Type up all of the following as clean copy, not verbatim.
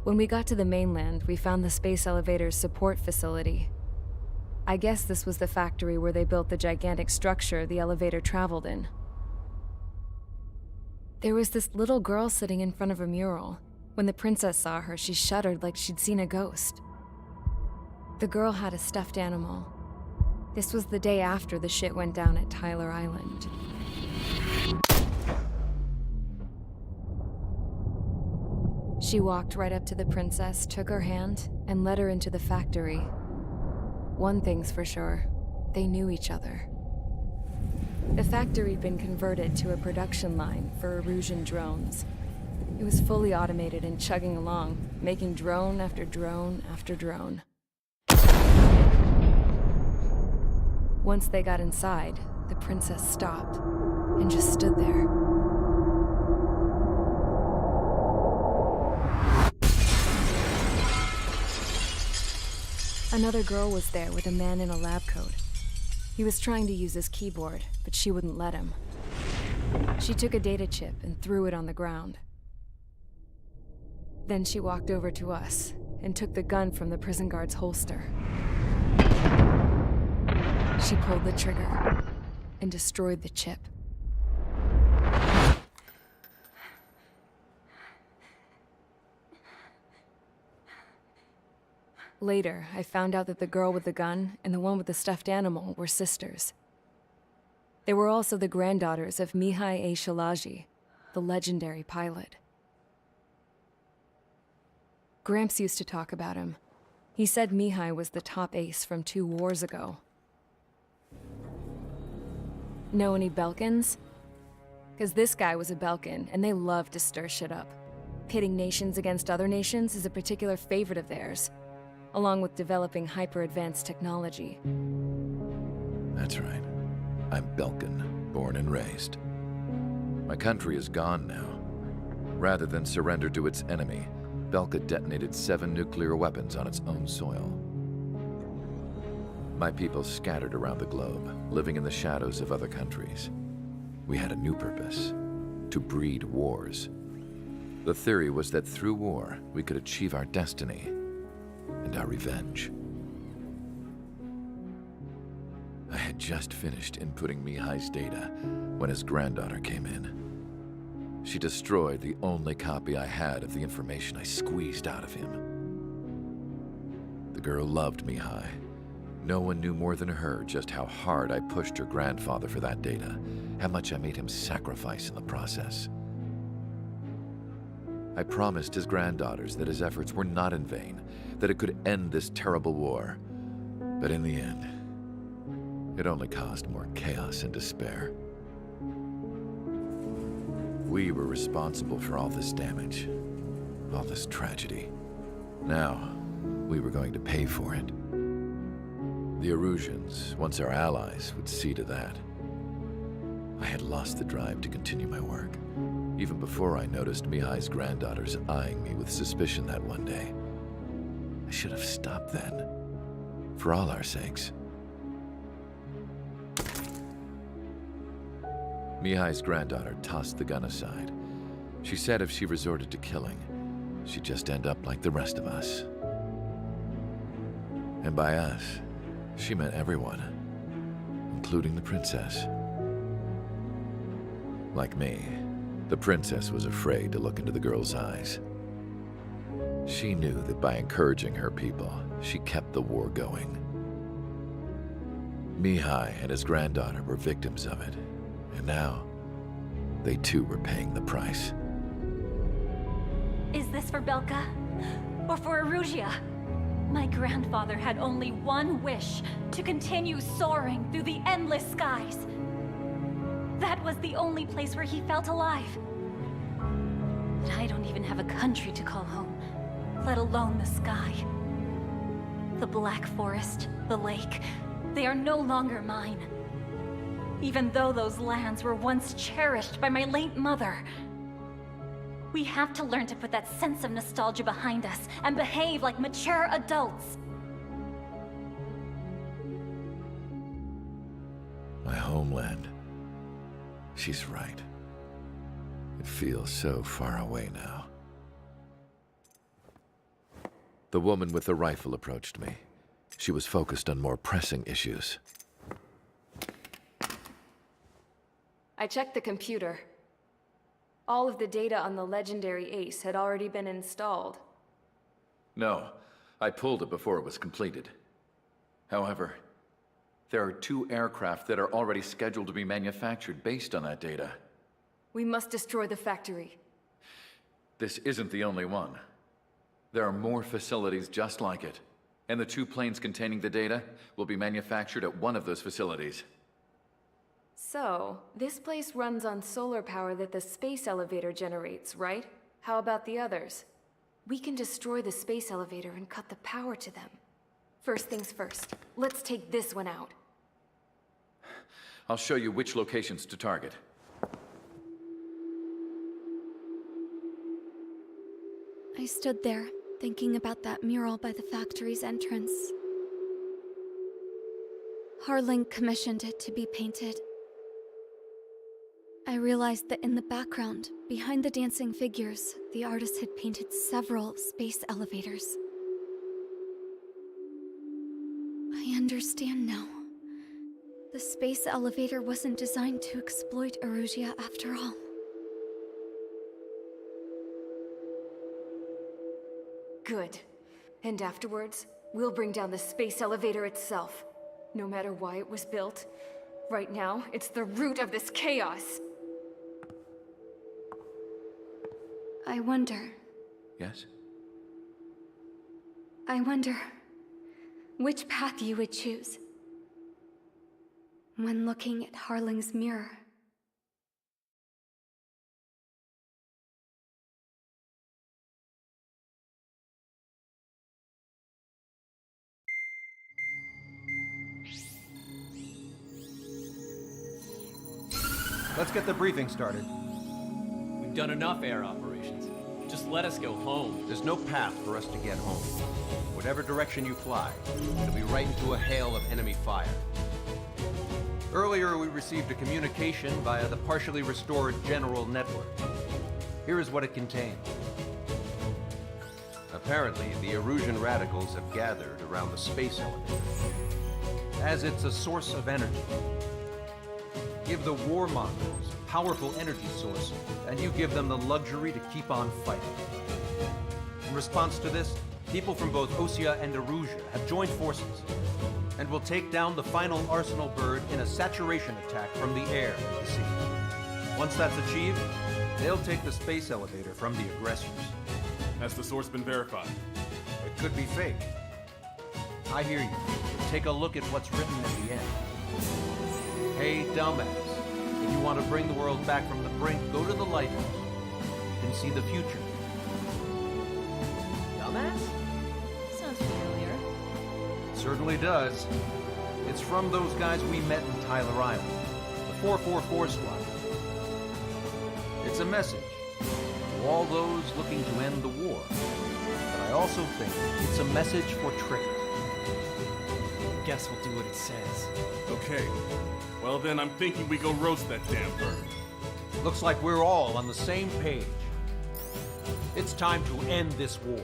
When we got to the mainland, we found the space elevator's support facility. I guess this was the factory where they built the gigantic structure the elevator traveled in. There was this little girl sitting in front of a mural. When the princess saw her, she shuddered like she'd seen a ghost. The girl had a stuffed animal. This was the day after the shit went down at Tyler Island. She walked right up to the princess, took her hand, and led her into the factory. One thing's for sure, they knew each other. The factory had been converted to a production line for Erusean drones. It was fully automated and chugging along, making drone after drone after drone. Once they got inside, the princess stopped and just stood there. Another girl was there with a man in a lab coat. He was trying to use his keyboard, but she wouldn't let him. She took a data chip and threw it on the ground. Then she walked over to us and took the gun from the prison guard's holster. She pulled the trigger and destroyed the chip. Later, I found out that the girl with the gun and the one with the stuffed animal were sisters. They were also the granddaughters of Mihai A. Shalaji, the legendary pilot. Gramps used to talk about him. He said Mihai was the top ace from 2 wars ago. Know any Belkans? Because this guy was a Belkan, and they love to stir shit up. Pitting nations against other nations is a particular favorite of theirs, along with developing hyper-advanced technology. That's right. I'm Belkan, born and raised. My country is gone now. Rather than surrender to its enemy, Belka detonated 7 nuclear weapons on its own soil. My people scattered around the globe, living in the shadows of other countries. We had a new purpose: to breed wars. The theory was that through war, we could achieve our destiny and our revenge. I had just finished inputting Mihai's data when his granddaughter came in. She destroyed the only copy I had of the information I squeezed out of him. The girl loved Mihai. No one knew more than her just how hard I pushed her grandfather for that data, how much I made him sacrifice in the process. I promised his granddaughters that his efforts were not in vain, that it could end this terrible war. But in the end, it only caused more chaos and despair. We were responsible for all this damage, all this tragedy. Now, we were going to pay for it. The Eruseans, once our allies, would see to that. I had lost the drive to continue my work, even before I noticed Mihai's granddaughters eyeing me with suspicion that one day. I should have stopped then, for all our sakes. Mihai's granddaughter tossed the gun aside. She said if she resorted to killing, she'd just end up like the rest of us. And by us, she meant everyone, including the princess. Like me, the princess was afraid to look into the girl's eyes. She knew that by encouraging her people, she kept the war going. Mihai and his granddaughter were victims of it, and now, they too were paying the price. Is this for Belka? Or for Erusia? My grandfather had only one wish: to continue soaring through the endless skies. That was the only place where he felt alive. But I don't even have a country to call home, let alone the sky. The Black Forest, the lake, they are no longer mine. Even though those lands were once cherished by my late mother. We have to learn to put that sense of nostalgia behind us and behave like mature adults. My homeland. She's right. It feels so far away now. The woman with the rifle approached me. She was focused on more pressing issues. I checked the computer. All of the data on the legendary Ace had already been installed. No, I pulled it before it was completed. However, there are 2 aircraft that are already scheduled to be manufactured based on that data. We must destroy the factory. This isn't the only one. There are more facilities just like it, and the 2 planes containing the data will be manufactured at one of those facilities. So, this place runs on solar power that the space elevator generates, right? How about the others? We can destroy the space elevator and cut the power to them. First things first, let's take this one out. I'll show you which locations to target. I stood there, thinking about that mural by the factory's entrance. Harling commissioned it to be painted. I realized that in the background, behind the dancing figures, the artist had painted several space elevators. I understand now. The space elevator wasn't designed to exploit Erusean after all. Good. And afterwards, we'll bring down the space elevator itself. No matter why it was built, right now, it's the root of this chaos. I wonder Yes? which path you would choose when looking at Harling's mirror. Let's get the briefing started. We've done enough air operations. Just let us go home. There's no path for us to get home. Whatever direction you fly, it'll be right into a hail of enemy fire. Earlier, we received a communication via the partially restored general network. Here is what it contained. Apparently, the Erusean radicals have gathered around the space elevator, as it's a source of energy. Give the warmongers a powerful energy source, and you give them the luxury to keep on fighting. In response to this, people from both Osean and Erusean have joined forces, and will take down the final Arsenal bird in a saturation attack from the air to the sea. Once that's achieved, they'll take the space elevator from the aggressors. Has the source been verified? It could be fake. I hear you. Take a look at what's written at the end. Hey, dumbass. If you want to bring the world back from the brink, go to the Lighthouse. You can see the future. Dumbass? Sounds familiar. It certainly does. It's from those guys we met in Tyler Island, the 444 squad. It's a message to all those looking to end the war. But I also think it's a message for Tricker. Guess we'll do what it says. Okay. Well then, I'm thinking we go roast that damn bird. Looks like we're all on the same page. It's time to end this war.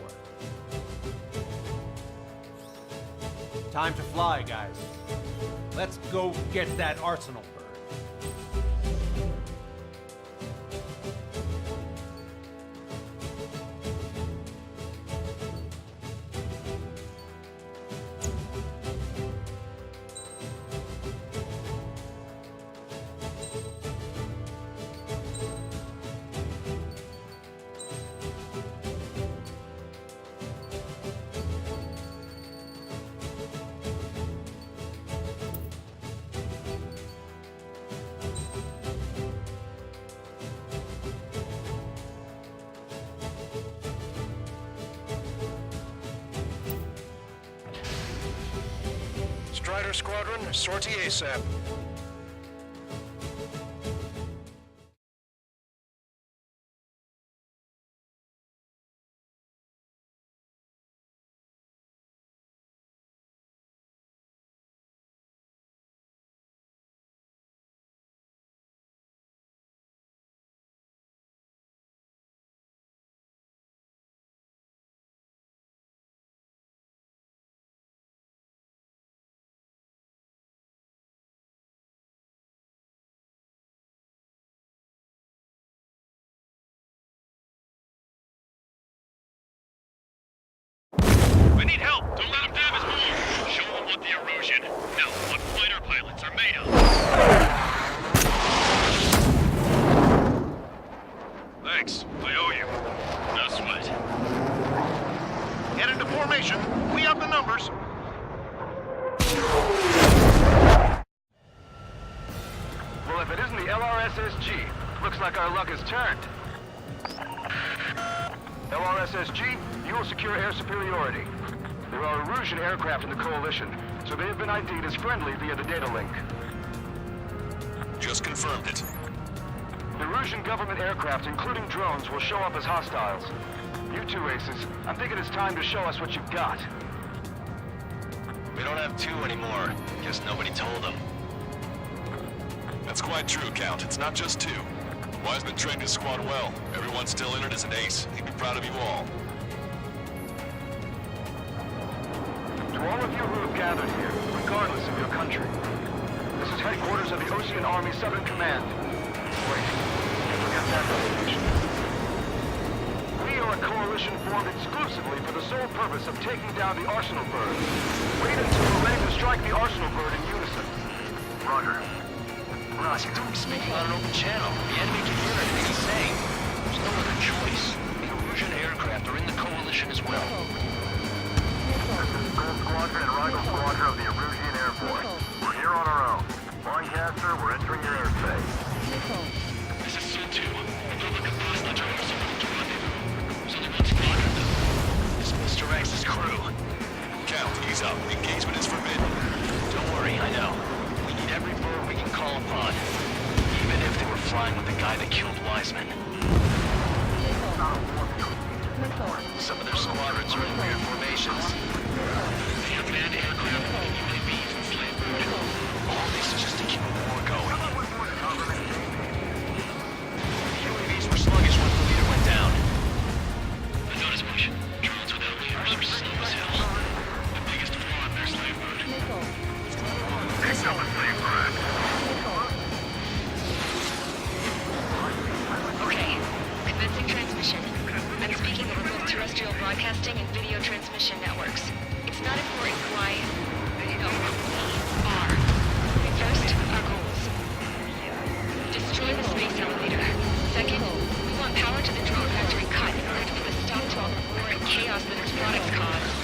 Time to fly, guys. Let's go get that Arsenal bird. Strider Squadron, sortie ASAP. need help. Don't let them damage more. Show them what the Erusean, no, what fighter pilots are made of. Thanks. I owe you. No sweat. Get into formation. We have the numbers. Well, if it isn't the LRSSG, looks like our luck has turned. LRSSG, you will secure air superiority. There are Erusean aircraft in the Coalition, so they have been ID'd as friendly via the data link. Just confirmed it. The Erusean government aircraft, including drones, will show up as hostiles. You two aces, I'm thinking it's time to show us what you've got. We don't have two anymore. Guess nobody told them. That's quite true, Count. It's not just two. Wiseman trained his squad well. Everyone's still in it as an ace. He'd be proud of you all. To all of you who have gathered here, regardless of your country, this is headquarters of the Osean Army Southern Command. Wait, forget that designation. We are a coalition formed exclusively for the sole purpose of taking down the Arsenal Bird. Wait until we're ready to strike the Arsenal Bird in unison. Roger. Ross, you're speaking on an open channel. The enemy can hear anything he's saying. There's no other choice. The Erusean aircraft are in the Coalition as well. This is Gold Squadron and Rival Squadron of the Erusean Air Force. We're here on our own. Lancaster, we're entering your airspace. This is Sun 2. Don't look across the drone so we can rendezvous. There's only one squadron, though. It's Mr. X's crew. Count, ease up. Engagement is forbidden. Don't worry, I know. We need every bird we can call upon. Even if they were flying with the guy that killed Wiseman. Some of their squadrons are in weird formations. They have manned aircraft and UAVs and flameboard. All this is just to keep a war going. The UAVs were sluggish once the leader went down. I thought as much. Drones without leaders are slow as hell. The biggest flaw in their slave mode. Picked up a slave crack. Okay, commencing transmission. I'm speaking over both terrestrial broadcasting and video transmission networks. It's not important why... No, we are. First, our goals. Destroy the space elevator. Second, we want power to the drone factory cut in order for the stop to all the war and chaos that its products cause.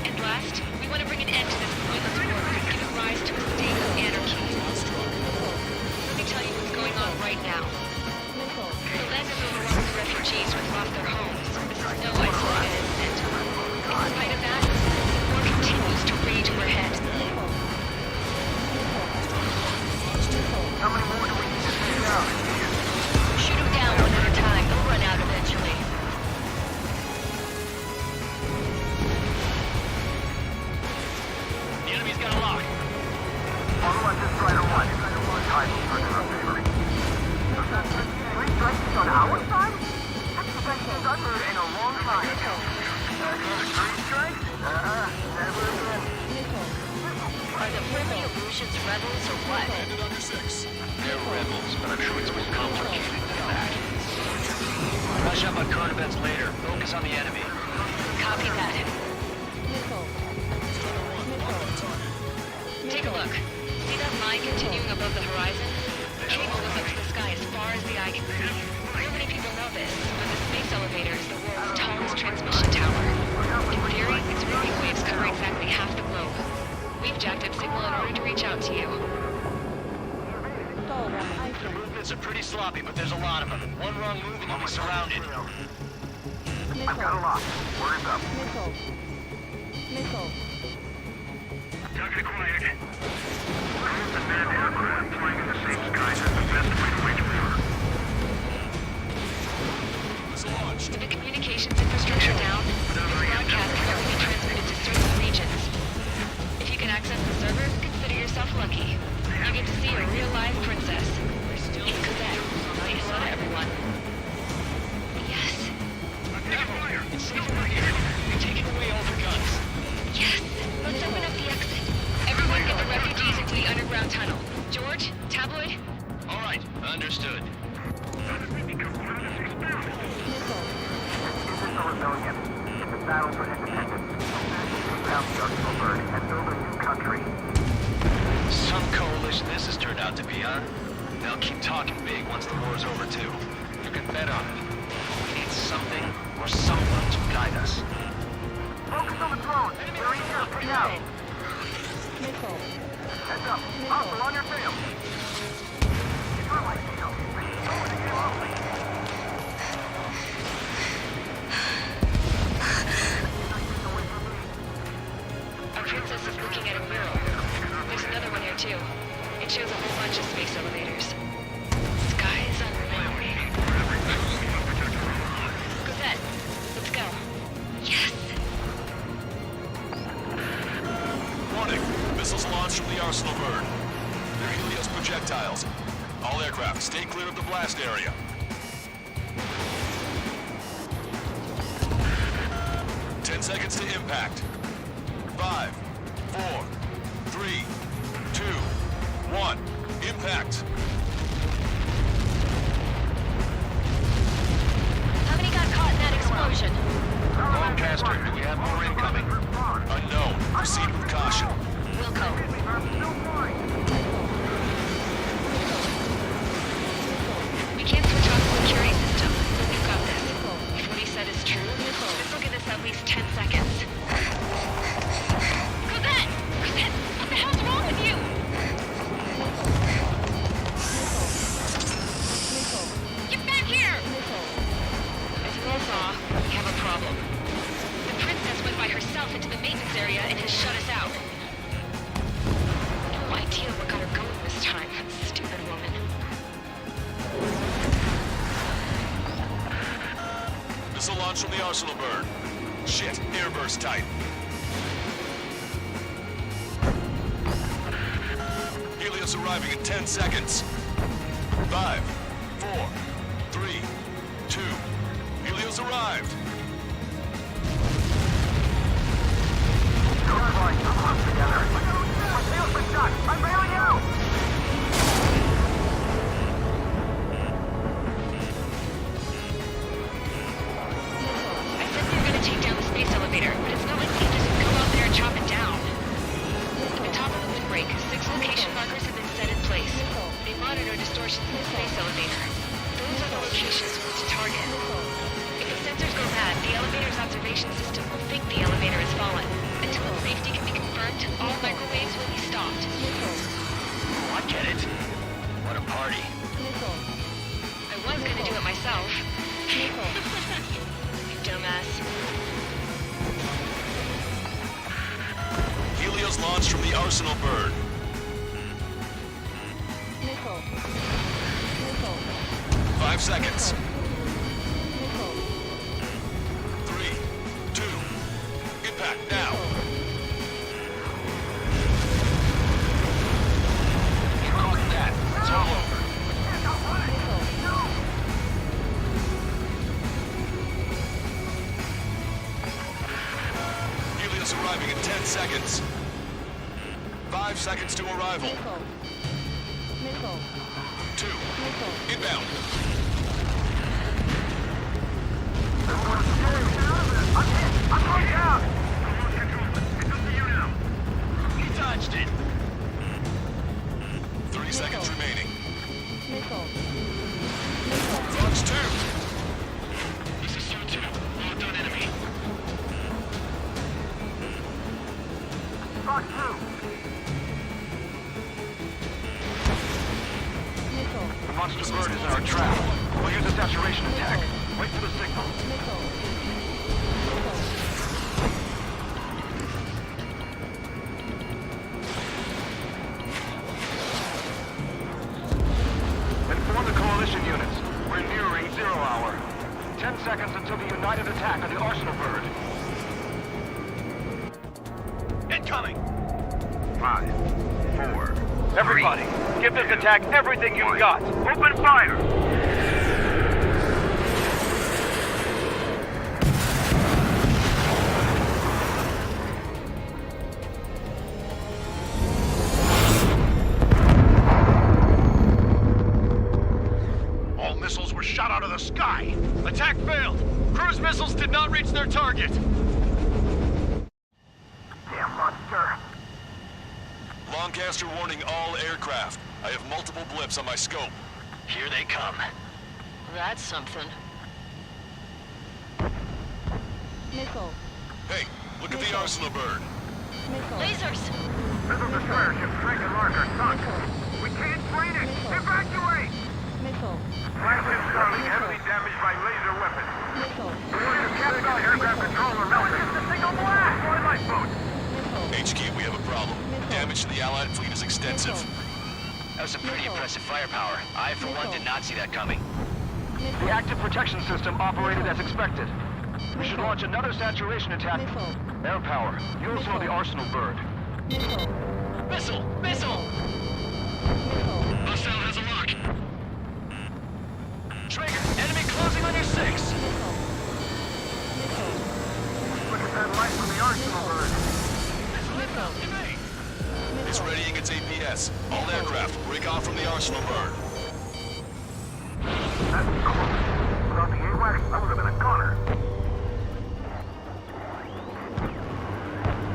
And last, we want to bring an end to this pointless war that has given rise to a state of anarchy. Let me tell you what's going on right now. The land is overrun with refugees who have lost their homes. This is no isolated incident. In spite of that, war continues to rage overhead. How many more do we need to take out? Shoot them down one at a time. They'll run out eventually. The enemy's got a lock. Follow us this right away. Title for our favor. Three strikes on our side? That's the best thing I've heard in a long time. Three strikes? Never again. Are the friendly Eruseans rebels or what? They're rebels, but I'm sure it's more complicated than that. Brush up on current events later. Focus on the enemy. Copy that. Take a look. See that line continuing above the horizon? The cable goes up to the sky as far as the eye can see. Not many people know this, but the space elevator is the world's tallest transmission tower. In theory, its radio waves cover exactly half the globe. We've jacked up signal in order to reach out to you. The movements are pretty sloppy, but there's a lot of them. One wrong move and you'll be surrounded. I've got a lock. Word up. Target acquired. Drones and manned aircraft flying in the same skies is the best way to reach war. With the communications infrastructure down, this broadcast can only be transmitted to certain regions. If you can access the server, consider yourself lucky. You get to see a real-life princess. In Quebec. Say hello to everyone. Yes. It's safe over here. You're taking away all the guns. Yes. Let's open up the exit. Everyone get the refugees into the underground tunnel. George? Tabloid? All right, understood. This is the rebellion. It's a battle for independence. down the arsenal bird and build a new country. Some coalition this has turned out to be, huh? They'll keep talking big once the war's over, too. You can bet on it. We need something or someone to guide us. Focus on the drones. They're easier to pick out. Heads up. Hostile on your tail. It's not like tail. Someone to get off me. Our princess is looking at a mural. There's another one here too. It shows a whole bunch of space elevators. Skies unreal. Cosette, let's go. Yes! Warning! Missiles launched from the Arsenal bird. They're Helios projectiles. All aircraft, stay clear of the blast area. Seconds to impact. 5, 4, 3, 2, 1. Impact. How many got caught in that explosion? Lancaster, do we have more incoming? Unknown. Proceed with caution. Wilco. We can't switch off the security system, but we've got this. If what he said is true, this will give us at least 10 seconds. Cosette! Cosette! What the hell's wrong with you? Get back here! As you all saw, we have a problem. The princess went by herself into the maintenance area and has shut us out. No idea what got her going this time. Stupid woman. Missile launch from the Arsenal bird. Shit, airburst tight. Helios arriving in 10 seconds. 5, 4, 3, 2. Helios arrived. I'm bailing out! I said we were gonna take down the space elevator, but it's not like we can just go out there and chop it down. At the top of the windbreak, 6 location markers have been set in place. They monitor distortions in the space elevator. Those are the locations we need to target. If the sensors go bad, the elevator's observation system will think the elevator has fallen. Until its safety can be confirmed, all microwaves will be stopped. Oh, I get it. What a party. I was gonna do it myself. You dumbass. Helios launched from the Arsenal bird. 5 seconds. 3, 2. Impact now. You caught that. It's all over. Helios arriving in 10 seconds. 5 seconds to arrival. 2. Inbound. I'm going down! He dodged it. 3 seconds remaining. Fox 2. This is Sir 2. Locked on enemy. Fox 2. The monster bird is in our trap. We'll use a saturation attack. Wait for the signal. Inform the coalition units. We're nearing 0 hour. 10 seconds until the united attack on the Arsenal bird. Incoming. 5, 4. Everybody, give this attack everything you've got. Open fire! All missiles were shot out of the sky. Attack failed. Cruise missiles did not reach their target. Longcaster warning all aircraft. I have multiple blips on my scope. Here they come. That's something. Missile. Hey, look at the arsenal bird. Missile. Lasers! Missile destroyer ship Frank and Lark are sunk. We can't train it! Evacuate! Missile. Flagship Starling heavily damaged by laser weapons. Missile. We're capturing aircraft control or melting. It's a single blast! Deploy lifeboats! HQ, we have a problem. Damage to the Allied fleet is extensive. That was some pretty impressive firepower. I, for one, did not see that coming. The active protection system operated as expected. We should launch another saturation attack. Air power. Use some of the arsenal bird. Missile! Missile! Hostile has a lock. Trigger! Enemy closing on your 6! Look at that light from the arsenal bird. It's readying its APS. All aircraft, break off from the arsenal bird. That's close. Without the AWACS, I would have been a goner.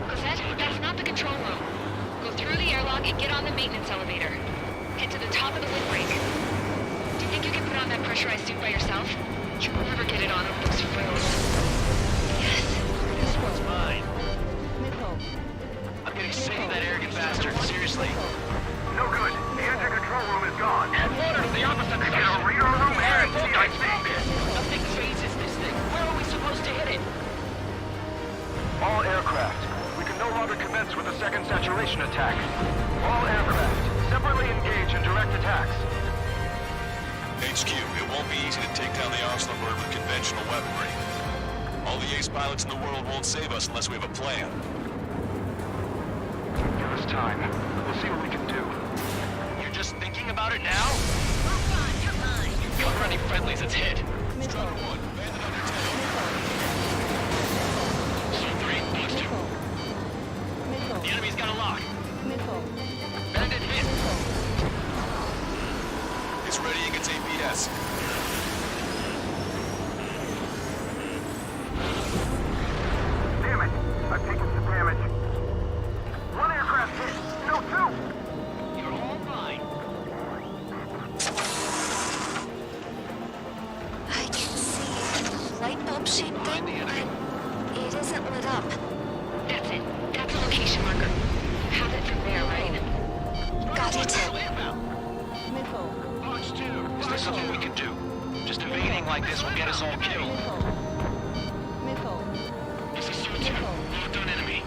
Cosette, that's not the control room. Go through the airlock and get on the maintenance elevator. Head to the top of the windbreak. Do you think you can put on that pressurized suit by yourself? You'll never get it on with those frills. Yes. This one's mine. I'm getting sick of that arrogant bastard. Seriously. No good. The engine control room is gone. Headquarters to the opposite Get a radar room and CIC. Nothing phases this thing. Where are we supposed to hit it? All aircraft. We can no longer commence with the second saturation attack. All aircraft, separately engage in direct attacks. HQ, it won't be easy to take down the arsenal bird with conventional weaponry. All the ace pilots in the world won't save us unless we have a plan. Give us time. We'll see what we can do. You're just thinking about it now? You're mine. Cover any friendlies it's hit. Strider 1, bandit under 10. Zone 3, plus 2. The enemy's got a lock. Bandit hit. It's readying its APS. Damn it! I've taken some damage. One aircraft hit. No, two! You're all fine. I can see a light bulb shaped thing, but it isn't lit up. That's it. That's a location marker. You have it from there, right? Got it. Is there something we can do? Just evading like this will get us all killed. This is Suit 2. Locked on enemy.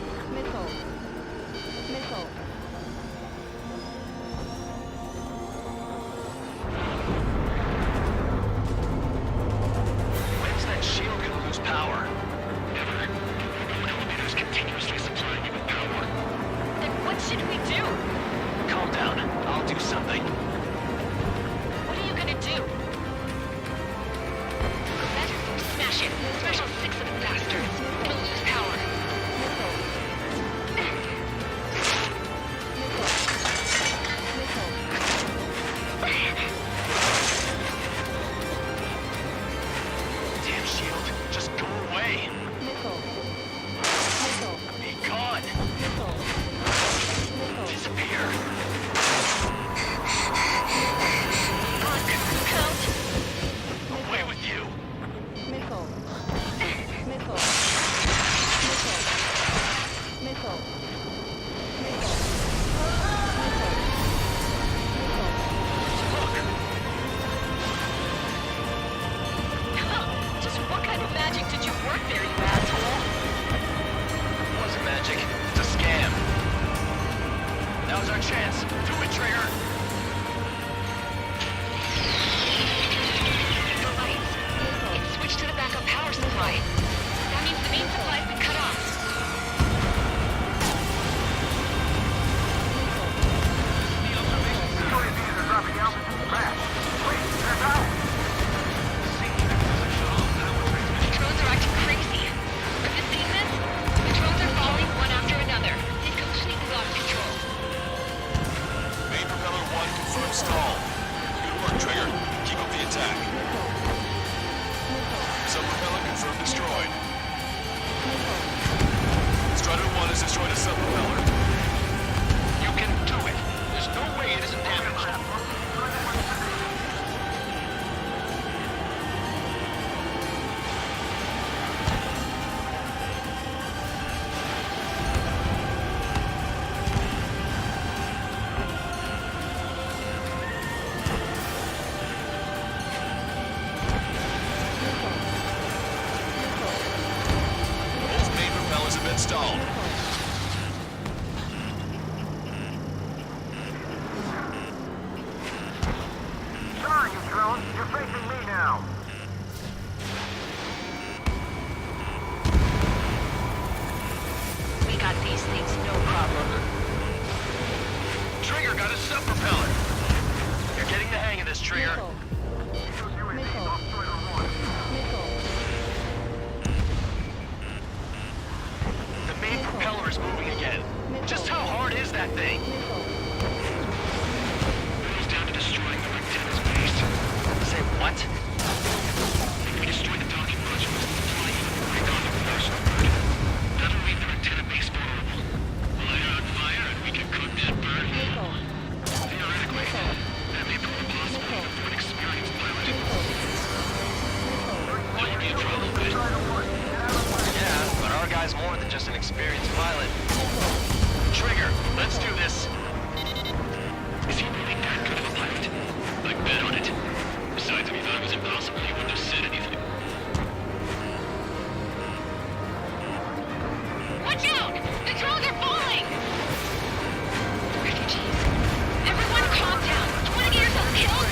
When's that shield gonna lose power? Never. Elevator's continuously supplying you with power. Then what should we do? Calm down. I'll do something. What are you gonna do? Smash it. Smash all 6 of the bastards. It'll lose power. Damn shield. Just go away. Be gone. Disappear. Count. Away with you. Just what kind of magic did you work there, you asshole? It wasn't magic. It's a scam. Now's our chance. Do it, Trigger. The lights. It's switched to the backup power supply. That means the main supply's been cut off. Destroyer these are dropping out. Smash. Wait, they're out. The drones are acting crazy. Have you seen this? The drones are falling one after another. They've completely lost control. Main propeller 1 confirmed stall. Good work, Trigger. Keep up the attack. Sub-propeller confirmed destroyed. Strider 1 has destroyed a sub-propeller. You can do got a sub propeller. You're getting the hang of this, Trigger. Missile. Missile. The main propeller is moving again. Just how hard is that thing? It's down to destroying the antenna's base. Say what? If we destroy the docking modules, the flying will break on the propulsion bird. That'll leave their antenna base vulnerable. We'll light it on fire and we can cook that bird. Theoretically, that may prove impossible even for an experienced pilot. Will you be in trouble, right? Yeah, but our guy's more than just an experienced pilot. Trigger, let's do this. Is he really that good of a pilot? I'd bet on it. Besides, if he thought it was impossible, he wouldn't have said anything. Watch out! The drones are falling! Refugees. Everyone calm down. 20 years old killed?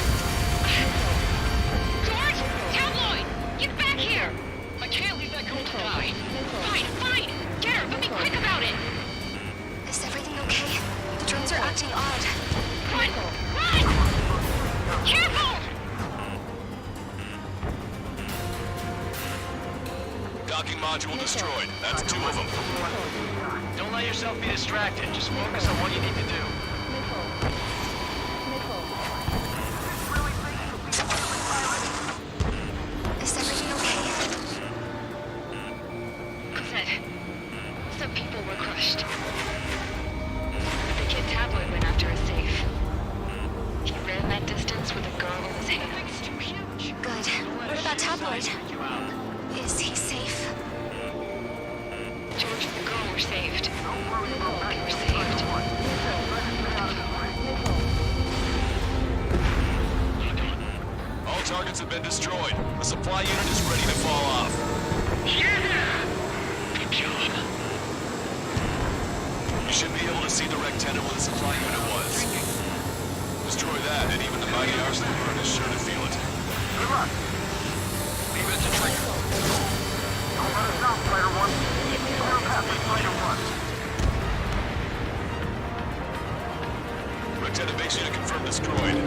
George! Tabloid! Get back here! I can't leave that girl to die. Fine, fine! Get her, but be quick about it! Is everything okay? The drones are acting odd. Run! Run! Careful! Docking module destroyed. That's 2 of them. Don't let yourself be distracted. Just focus on what you need to do. Is everything okay? Cosette, some people were crushed. The kid Tabloid went after a safe. He ran that distance with a girl in his hands. Good. What about Tabloid? Is he safe? George and the girl were saved. They were saved. All targets have been destroyed. The supply unit is ready to fall off. Yeah! Good job. You should be able to see the rectangle where the supply unit was. Destroy that, and even the mighty arsenal bird is sure to feel it. Good luck. Leave it to Trigger. Don't let us down, Fighter 1. Keep your path with Fighter 1. Rectangle base unit confirmed destroyed.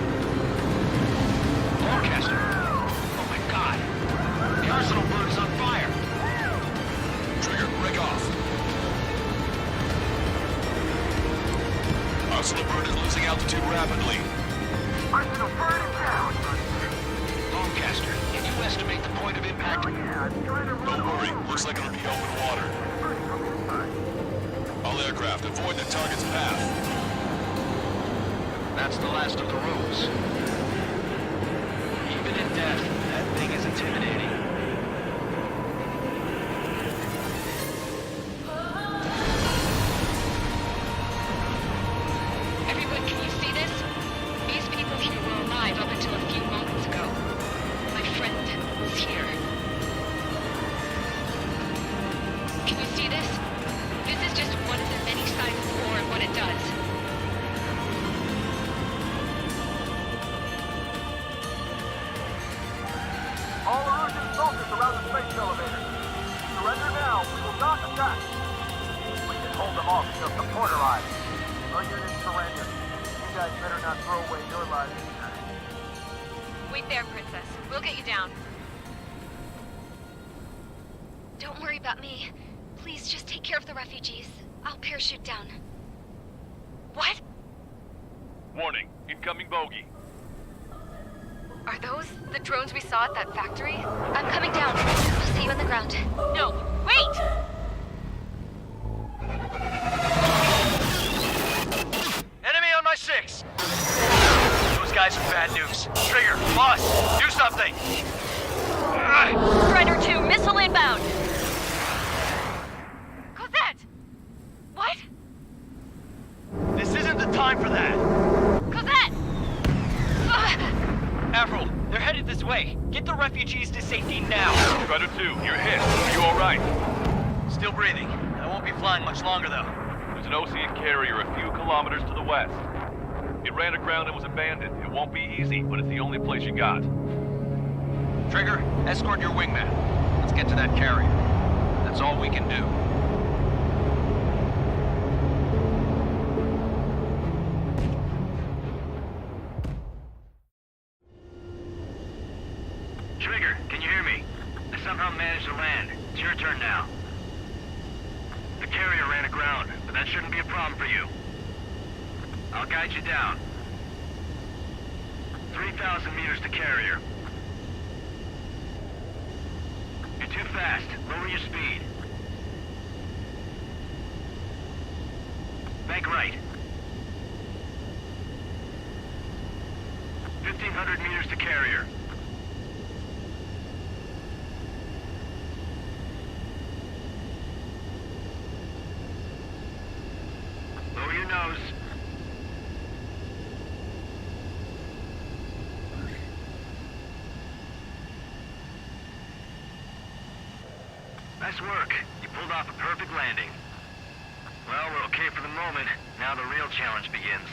Forecaster. Oh my god. The arsenal bird is on fire. Trigger, break off. Arsenal bird is losing altitude rapidly. Arsenal bird is down. Longcaster, can you estimate the point of impact? Oh yeah, I'm trying to Don't worry, looks like it'll be open water. All aircraft, avoid the target's path. That's the last of the rows. Even in death, that thing is intimidating. Everyone, can you see this? These people here were alive up until a few moments ago. My friend was here. Can you see this? This is just one of the many signs of war and what it does. All Erusean soldiers around the space elevator. Surrender now. We will not attack. We can hold them off until support arrives. Our units surrender. You guys better not throw away your lives either. Wait there, Princess. We'll get you down. Don't worry about me. Please just take care of the refugees. I'll parachute down. What? Warning, incoming bogey. Are those the drones we saw at that factory? I'm coming down. I'll see you on the ground. No, wait! Enemy on my 6! Those guys are bad news. Trigger, boss, do something! Strider 2, missile inbound! Cosette! What? This isn't the time for that! Cosette! Avril, they're headed this way. Get the refugees to safety now. Strider 2, you're hit. Are you alright? Still breathing. I won't be flying much longer, though. There's an Osean carrier a few kilometers to the west. It ran aground and was abandoned. It won't be easy, but it's the only place you got. Trigger, escort your wingman. Let's get to that carrier. That's all we can do. managed to land. It's your turn now. The carrier ran aground, but that shouldn't be a problem for you. I'll guide you down. 3,000 meters to carrier. You're too fast. Lower your speed. Bank right. 1,500 meters to carrier. Lower your nose. Nice work. You pulled off a perfect landing. Well, we're okay for the moment. Now the real challenge begins.